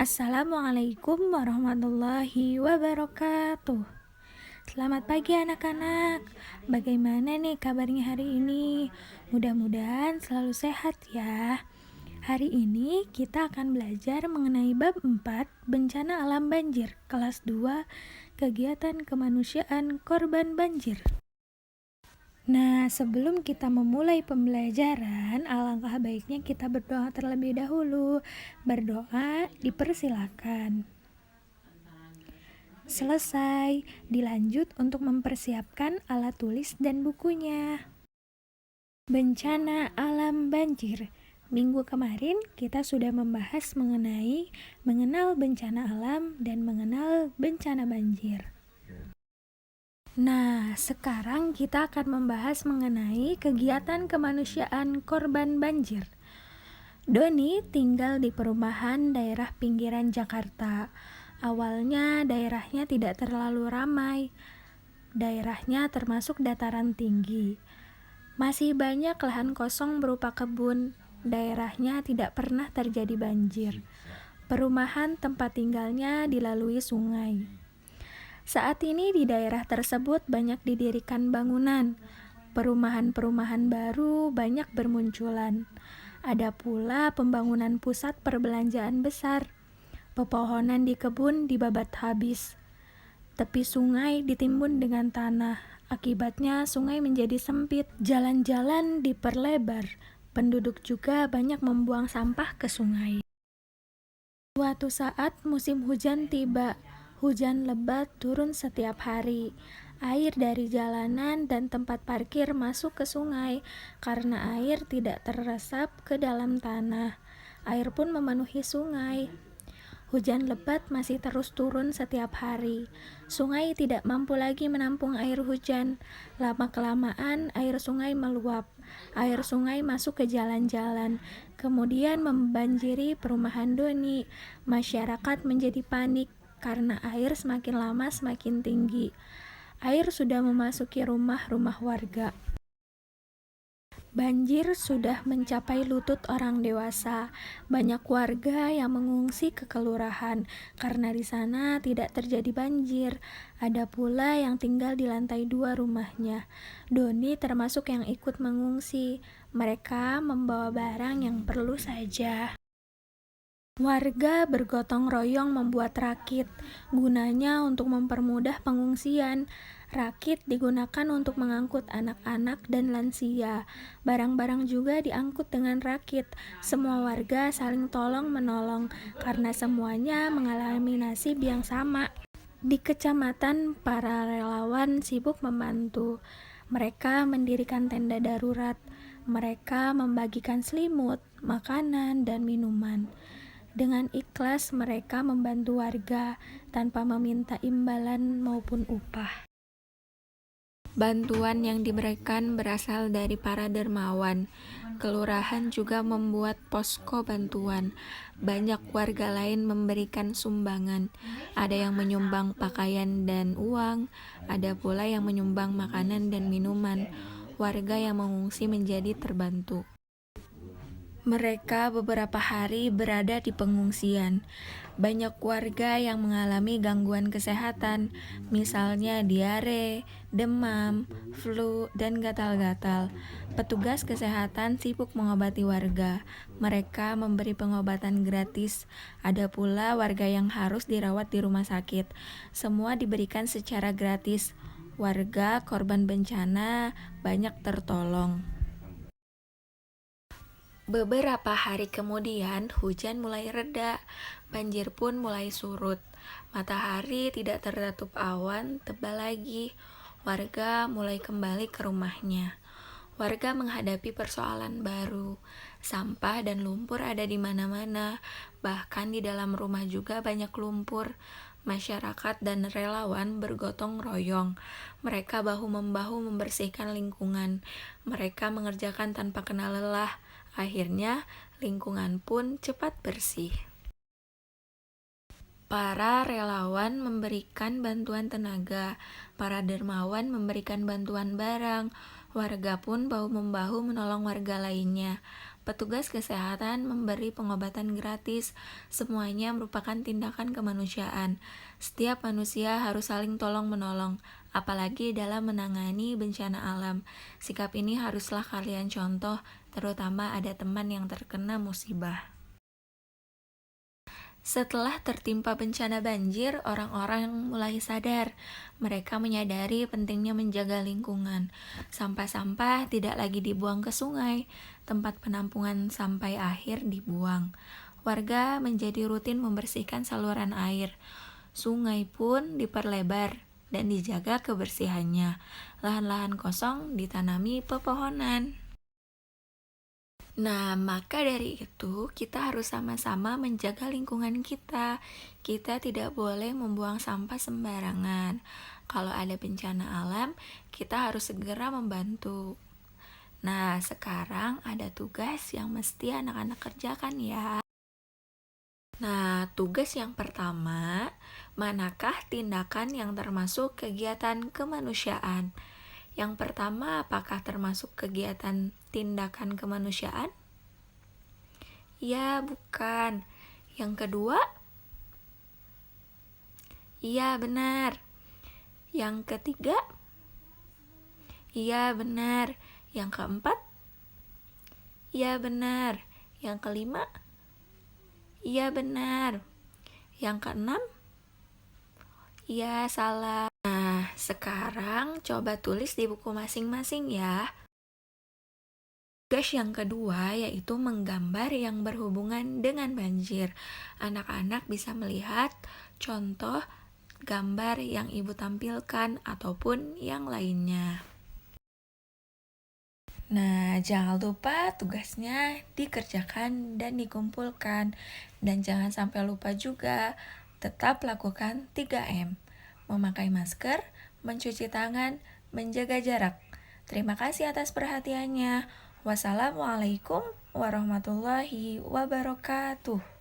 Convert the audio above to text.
Assalamualaikum warahmatullahi wabarakatuh. Selamat pagi anak-anak. Bagaimana nih kabarnya hari ini? Mudah-mudahan selalu sehat ya. Hari ini kita akan belajar mengenai bab 4 bencana alam banjir, kelas 2, kegiatan kemanusiaan korban banjir. Nah, sebelum kita memulai pembelajaran, alangkah baiknya kita berdoa terlebih dahulu. Berdoa dipersilakan. Selesai, dilanjut untuk mempersiapkan alat tulis dan bukunya. Bencana alam banjir. Minggu kemarin kita sudah membahas mengenai mengenal bencana alam dan mengenal bencana banjir. Nah, sekarang kita akan membahas mengenai kegiatan kemanusiaan korban banjir. Doni tinggal di perumahan daerah pinggiran Jakarta. Awalnya daerahnya tidak terlalu ramai. Daerahnya termasuk dataran tinggi. Masih banyak lahan kosong berupa kebun. Daerahnya tidak pernah terjadi banjir. Perumahan tempat tinggalnya dilalui sungai. Saat ini di daerah tersebut banyak didirikan bangunan. Perumahan-perumahan baru banyak bermunculan. Ada pula pembangunan pusat perbelanjaan besar. Pepohonan di kebun dibabat habis. Tepi sungai ditimbun dengan tanah. Akibatnya sungai menjadi sempit. Jalan-jalan diperlebar. Penduduk juga banyak membuang sampah ke sungai. Suatu saat musim hujan tiba. Hujan lebat turun setiap hari. Air dari jalanan dan tempat parkir masuk ke sungai karena air tidak terresap ke dalam tanah. Air pun memenuhi sungai. Hujan lebat masih terus turun setiap hari. Sungai tidak mampu lagi menampung air hujan. Lama-kelamaan air sungai meluap. Air sungai masuk ke jalan-jalan. Kemudian membanjiri perumahan Doni. Masyarakat menjadi panik karena air semakin lama semakin tinggi. Air sudah memasuki rumah-rumah warga. Banjir sudah mencapai lutut orang dewasa. Banyak warga yang mengungsi ke kelurahan karena di sana tidak terjadi banjir. Ada pula yang tinggal di lantai 2 rumahnya. Doni termasuk yang ikut mengungsi. Mereka membawa barang yang perlu saja. Warga bergotong royong membuat rakit, gunanya untuk mempermudah pengungsian. Rakit digunakan untuk mengangkut anak-anak dan lansia. Barang-barang juga diangkut dengan rakit. Semua warga saling tolong-menolong karena semuanya mengalami nasib yang sama. Di kecamatan, para relawan sibuk membantu. Mereka mendirikan tenda darurat. Mereka membagikan selimut, makanan, dan minuman. Dengan ikhlas mereka membantu warga tanpa meminta imbalan maupun upah. Bantuan yang diberikan berasal dari para dermawan. Kelurahan juga membuat posko bantuan. Banyak warga lain memberikan sumbangan. Ada yang menyumbang pakaian dan uang, ada pula yang menyumbang makanan dan minuman. Warga yang mengungsi menjadi terbantu. Mereka beberapa hari berada di pengungsian. Banyak warga yang mengalami gangguan kesehatan, misalnya diare, demam, flu, dan gatal-gatal. Petugas kesehatan sibuk mengobati warga. Mereka memberi pengobatan gratis. Ada pula warga yang harus dirawat di rumah sakit. Semua diberikan secara gratis. Warga korban bencana banyak tertolong. Beberapa hari kemudian, hujan mulai reda, banjir pun mulai surut. Matahari tidak tertutup awan tebal lagi. Warga mulai kembali ke rumahnya. Warga menghadapi persoalan baru. Sampah dan lumpur ada di mana-mana, bahkan di dalam rumah juga banyak lumpur. Masyarakat dan relawan bergotong royong. Mereka bahu-membahu membersihkan lingkungan. Mereka mengerjakan tanpa kenal lelah. Akhirnya, lingkungan pun cepat bersih. Para relawan memberikan bantuan tenaga, para dermawan memberikan bantuan barang, warga pun bahu-membahu menolong warga lainnya. Petugas kesehatan memberi pengobatan gratis. Semuanya merupakan tindakan kemanusiaan. Setiap manusia harus saling tolong-menolong, apalagi dalam menangani bencana alam. Sikap ini haruslah kalian contoh, terutama ada teman yang terkena musibah. Setelah tertimpa bencana banjir, orang-orang mulai sadar. Mereka menyadari pentingnya menjaga lingkungan. Sampah-sampah tidak lagi dibuang ke sungai, tempat penampungan sampai akhir dibuang. Warga menjadi rutin membersihkan saluran air. Sungai pun diperlebar dan dijaga kebersihannya. Lahan-lahan kosong ditanami pepohonan. Nah, maka dari itu kita harus sama-sama menjaga lingkungan kita. Kita tidak boleh membuang sampah sembarangan. Kalau ada bencana alam, kita harus segera membantu. Nah, sekarang ada tugas yang mesti anak-anak kerjakan ya. Nah, tugas yang pertama, manakah tindakan yang termasuk kegiatan kemanusiaan? Yang pertama, apakah termasuk kegiatan tindakan kemanusiaan? Ya, bukan. Yang kedua? Iya, benar. Yang ketiga? Iya, benar. Yang keempat? Iya, benar. Yang kelima? Iya, benar. Yang keenam? Iya, salah. Nah, sekarang coba tulis di buku masing-masing ya. Tugas yang kedua yaitu menggambar yang berhubungan dengan banjir. Anak-anak bisa melihat contoh gambar yang ibu tampilkan ataupun yang lainnya. Nah, jangan lupa tugasnya dikerjakan dan dikumpulkan. Dan jangan sampai lupa juga, tetap lakukan 3M. Memakai masker, mencuci tangan, menjaga jarak. Terima kasih atas perhatiannya. Wassalamualaikum warahmatullahi wabarakatuh.